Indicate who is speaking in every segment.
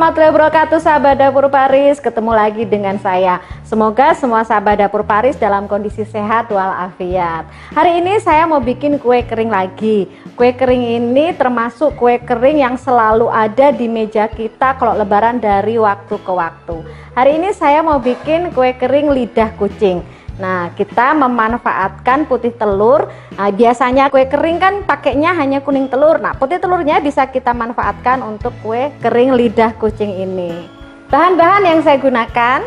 Speaker 1: warahmatullahi wabarakatuh, sahabat Dapur Paris. Ketemu lagi dengan saya. Semoga semua sahabat Dapur Paris dalam kondisi sehat walafiat. Hari ini saya mau bikin kue kering lagi. Kue kering ini termasuk kue kering yang selalu ada di meja kita kalau lebaran dari waktu ke waktu. Hari ini saya mau bikin kue kering lidah kucing. Nah, kita memanfaatkan putih telur. Nah, biasanya kue kering kan pakainya hanya kuning telur. Nah, putih telurnya bisa kita manfaatkan untuk kue kering lidah kucing ini. Bahan-bahan yang saya gunakan: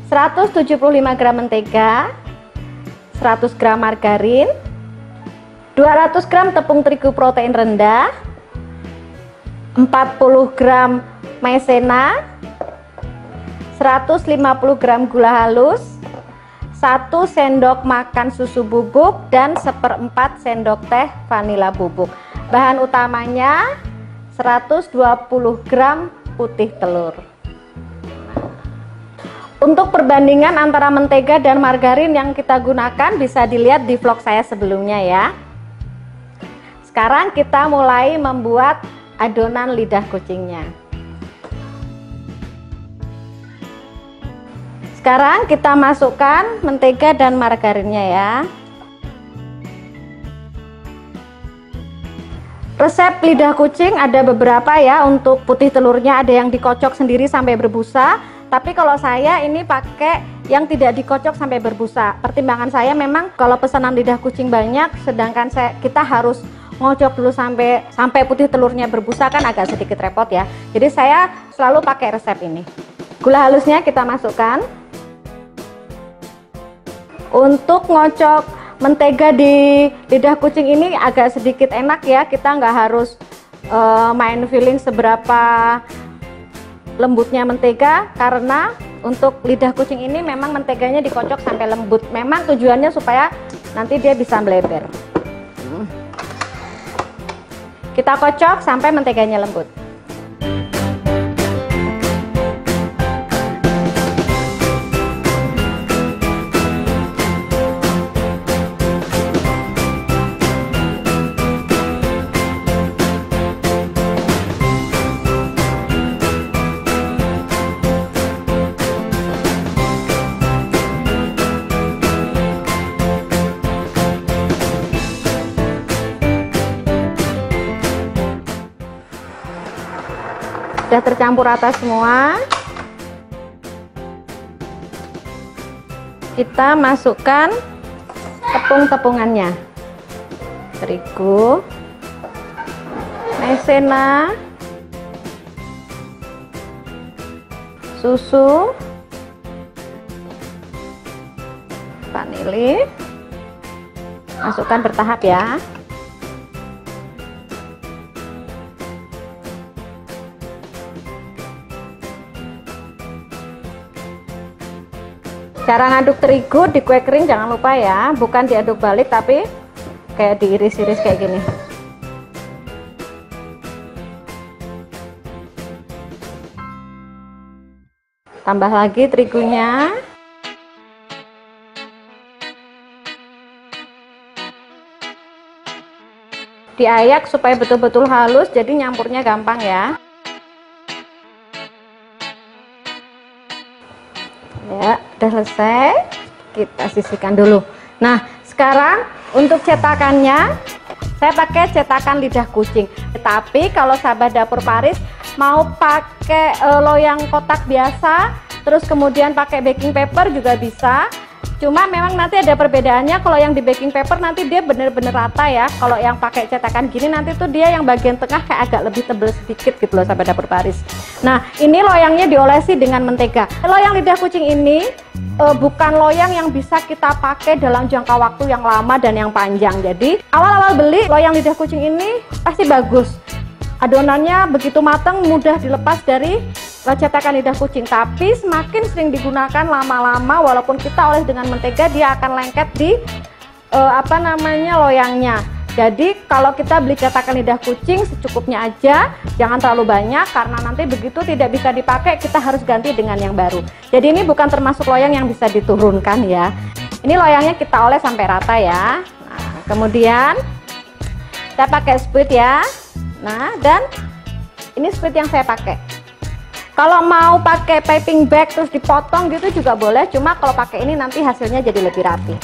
Speaker 1: ...175 gram mentega, 100 gram margarin, 200 gram tepung terigu protein rendah, 40 gram maizena, 150 gram gula halus, 1 sendok makan susu bubuk, dan 1/4 sendok teh vanila bubuk. Bahan utamanya 120 gram putih telur. Untuk perbandingan antara mentega dan margarin yang kita gunakan bisa dilihat di vlog saya sebelumnya ya. Sekarang kita mulai membuat adonan lidah kucingnya. Sekarang kita masukkan mentega dan margarinnya ya. Resep lidah kucing ada beberapa ya. Untuk putih telurnya ada yang dikocok sendiri sampai berbusa. Tapi kalau saya ini pakai yang tidak dikocok sampai berbusa. Pertimbangan saya memang kalau pesanan lidah kucing banyak, sedangkan kita harus ngocok dulu sampai putih telurnya berbusa kan agak sedikit repot ya. Jadi saya selalu pakai resep ini. Gula halusnya kita masukkan. Untuk ngocok mentega di lidah kucing ini agak sedikit enak ya. Kita nggak harus main feeling seberapa lembutnya mentega, karena untuk lidah kucing ini memang menteganya dikocok sampai lembut. Memang tujuannya supaya nanti dia bisa melebar. Kita kocok sampai menteganya lembut. Sudah tercampur rata semua. Kita masukkan tepung-tepungannya. Terigu, maizena, susu, vanili. Masukkan bertahap ya. Cara ngaduk terigu di kue kering jangan lupa ya, bukan diaduk balik tapi kayak diiris-iris kayak gini. Tambah lagi terigunya. Diayak supaya betul-betul halus, jadi nyampurnya gampang ya. Ya, udah selesai. Kita sisihkan dulu. Nah, sekarang untuk cetakannya saya pakai cetakan lidah kucing. Tetapi kalau sahabat Dapur Paris mau pakai loyang kotak biasa, terus kemudian pakai baking paper juga bisa. Cuma memang nanti ada perbedaannya. Kalau yang di baking paper nanti dia bener-bener rata ya. Kalau yang pakai cetakan gini nanti tuh dia yang bagian tengah kayak agak lebih tebal sedikit gitu loh sahabat Dapur Paris. Nah, ini loyangnya diolesi dengan mentega. Loyang lidah kucing ini bukan loyang yang bisa kita pakai dalam jangka waktu yang lama dan yang panjang. Jadi awal-awal beli loyang lidah kucing ini pasti bagus. Adonannya begitu matang, mudah dilepas dari cetakan lidah kucing. Tapi semakin sering digunakan lama-lama, walaupun kita oles dengan mentega, dia akan lengket di loyangnya. Jadi kalau kita beli cetakan lidah kucing secukupnya aja, jangan terlalu banyak karena nanti begitu tidak bisa dipakai kita harus ganti dengan yang baru. Jadi ini bukan termasuk loyang yang bisa diturunkan ya. Ini loyangnya kita oles sampai rata ya. Nah, kemudian kita pakai spuit ya. Nah, dan ini spuit yang saya pakai. Kalau mau pakai piping bag terus dipotong gitu juga boleh, cuma kalau pakai ini nanti hasilnya jadi lebih rapi.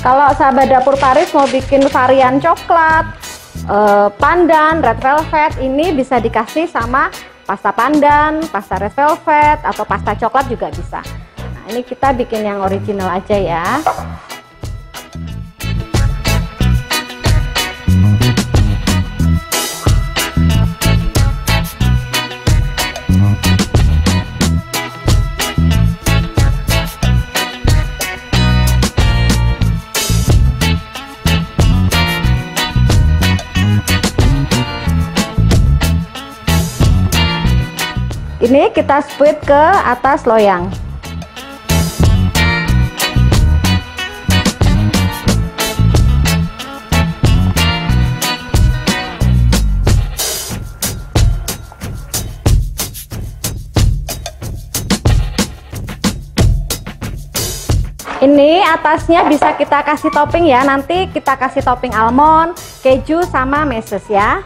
Speaker 1: Kalau sahabat dapur Paris mau bikin varian coklat, pandan, red velvet, ini bisa dikasih sama pasta pandan, pasta red velvet, atau pasta coklat juga bisa. Nah, ini kita bikin yang original aja ya. Ini kita spuit ke atas loyang. Ini atasnya bisa kita kasih topping ya. Nanti kita kasih topping almond, keju, sama meses ya.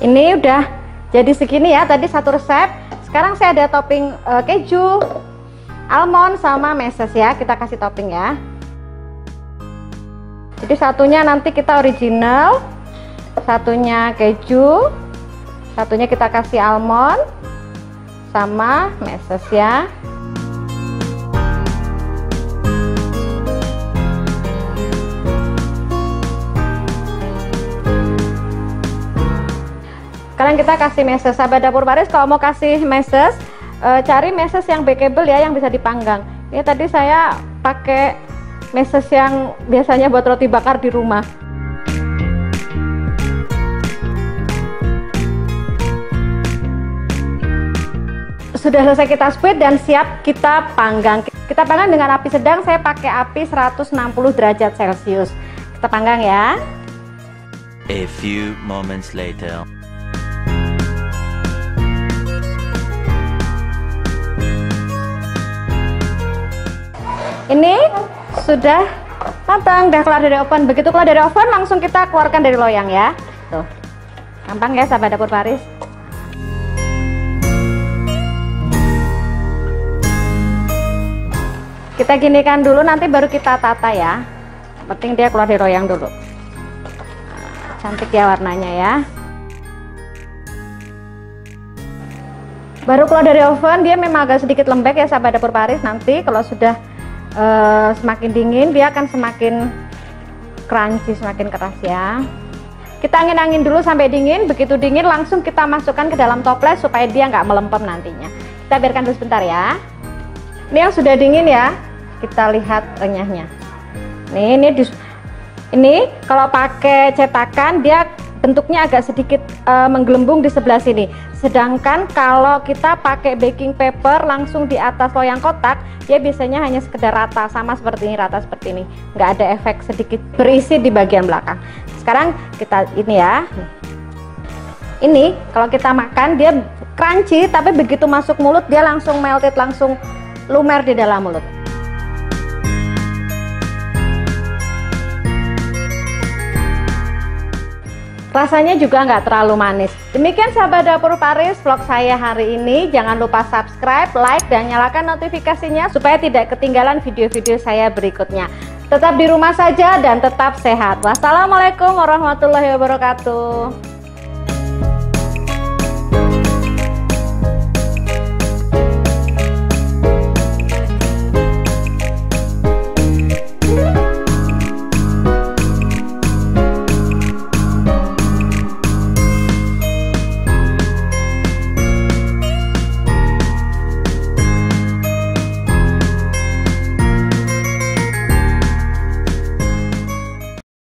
Speaker 1: Ini udah jadi segini ya, tadi satu resep. Sekarang saya ada topping keju, almond, sama meses ya. Kita kasih topping ya. Jadi satunya nanti kita original, satunya keju, satunya kita kasih almond sama meses ya. Sekarang kita kasih meses. Sahabat dapur Paris kalau mau kasih meses, cari meses yang backable ya, yang bisa dipanggang. Ini tadi saya pakai meses yang biasanya buat roti bakar di rumah. Sudah selesai kita spuit dan siap kita panggang. Kita panggang dengan api sedang, saya pakai api 160 derajat Celcius. Kita panggang ya.
Speaker 2: A few moments later.
Speaker 1: Ini sudah matang, udah keluar dari oven. Begitu keluar dari oven langsung kita keluarkan dari loyang ya. Tuh, gampang ya sahabat dapur Paris. Kita ginikan dulu, nanti baru kita tata ya. Penting dia keluar dari loyang dulu. Cantik ya warnanya ya. Baru keluar dari oven dia memang agak sedikit lembek ya sahabat dapur Paris. Nanti kalau sudah semakin dingin dia akan semakin crunchy, semakin keras ya. Kita angin-angin dulu sampai dingin. Begitu dingin langsung kita masukkan ke dalam toples supaya dia nggak melempem nantinya. Kita biarkan dulu sebentar ya. Ini yang sudah dingin ya, kita lihat renyahnya. Ini kalau pakai cetakan dia bentuknya agak sedikit menggelembung di sebelah sini. Sedangkan kalau kita pakai baking paper langsung di atas loyang kotak, dia biasanya hanya sekedar rata, sama seperti ini, rata seperti ini, nggak ada efek sedikit berisi di bagian belakang. Sekarang kita ini ya, ini kalau kita makan dia crunchy, tapi begitu masuk mulut dia langsung melted, langsung lumer di dalam mulut. Rasanya juga nggak terlalu manis. Demikian sahabat dapur Paris vlog saya hari ini. Jangan lupa subscribe, like, dan nyalakan notifikasinya supaya tidak ketinggalan video-video saya berikutnya. Tetap di rumah saja dan tetap sehat. Wassalamualaikum warahmatullahi wabarakatuh.